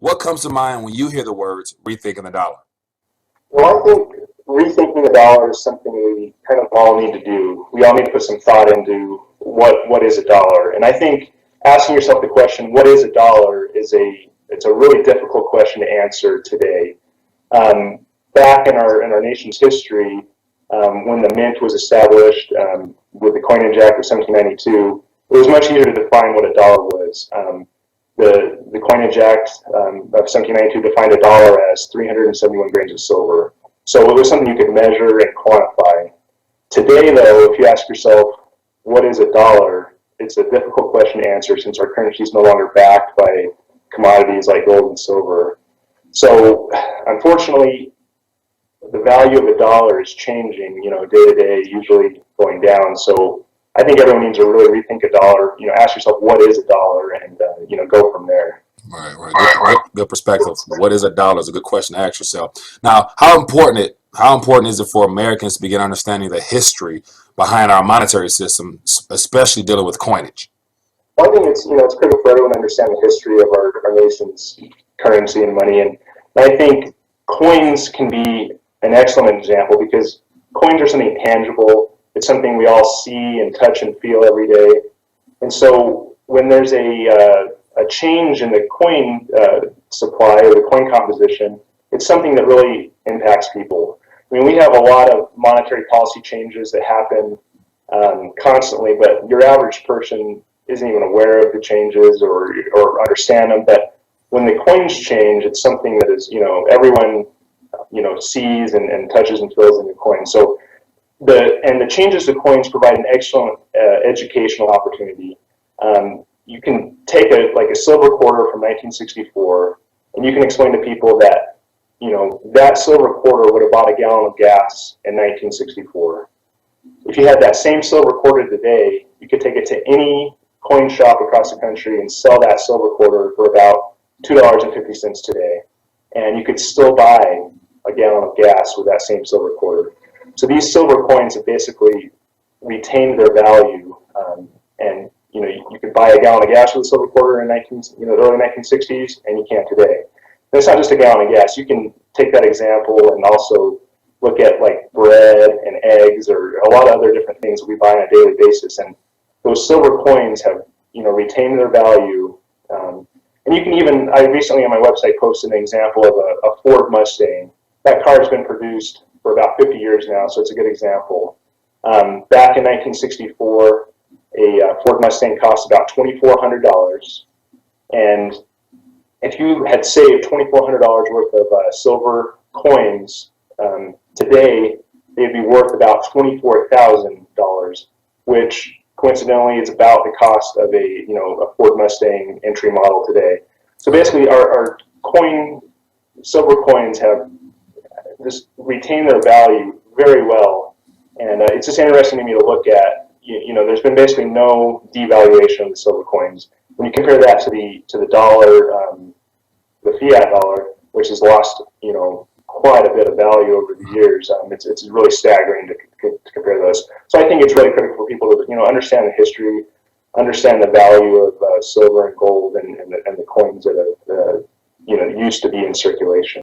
What comes to mind when you hear the words rethinking the dollar? Well, I think rethinking the dollar is something we kind of all need to do. We all need to put some thought into what is a dollar. And I think asking yourself the question, what is a dollar, it's a really difficult question to answer today. Back in our nation's history, when the mint was established with the Coinage Act of 1792, it was much easier to define what a dollar was. The Coinage Act of 1792 defined a dollar as 371 grains of silver. So it was something you could measure and quantify. Today, though, if you ask yourself, what is a dollar, it's a difficult question to answer since our currency is no longer backed by commodities like gold and silver. So, unfortunately, the value of a dollar is changing, day to day, usually going down. So I think everyone needs to really rethink a dollar. Ask yourself what is a dollar, and go from there. Right. Good perspective. What is a dollar is a good question to ask yourself. Now, how important is it for Americans to begin understanding the history behind our monetary system, especially dealing with coinage? Well, I think it's critical for everyone to understand the history of our nation's currency and money, and I think coins can be an excellent example because coins are something tangible. It's something we all see and touch and feel every day, and so when there's a change in the coin supply or the coin composition, it's something that really impacts people. I mean, we have a lot of monetary policy changes that happen constantly, but your average person isn't even aware of the changes or understand them. But when the coins change, it's something that is, everyone, sees and touches and feels in the coin. So the changes to coins provide an excellent educational opportunity. You can take a silver quarter from 1964, and you can explain to people that that silver quarter would have bought a gallon of gas in 1964. If you had that same silver quarter today, you could take it to any coin shop across the country and sell that silver quarter for about $2.50 today, and you could still buy a gallon of gas with that same silver quarter. So these silver coins have basically retained their value, and you could buy a gallon of gas with a silver quarter in the early 1960s, and you can't today. And it's not just a gallon of gas. You can take that example and also look at like bread and eggs or a lot of other different things that we buy on a daily basis, and those silver coins have retained their value. And you can even, I recently on my website posted an example of a Ford Mustang. That car has been produced for about 50 years now, so it's a good example. Back in 1964, a Ford Mustang cost about $2,400, and if you had saved $2,400 worth of silver coins, today they'd be worth about $24,000, which coincidentally is about the cost of a Ford Mustang entry model today. So basically, our silver coins have just retained their value very well, and it's just interesting to me to look at. There's been basically no devaluation of the silver coins. When you compare that to the dollar, the fiat dollar, which has lost quite a bit of value over the years, it's really staggering to compare those. So I think it's really critical for people to understand the history, understand the value of silver and gold and the coins that have used to be in circulation.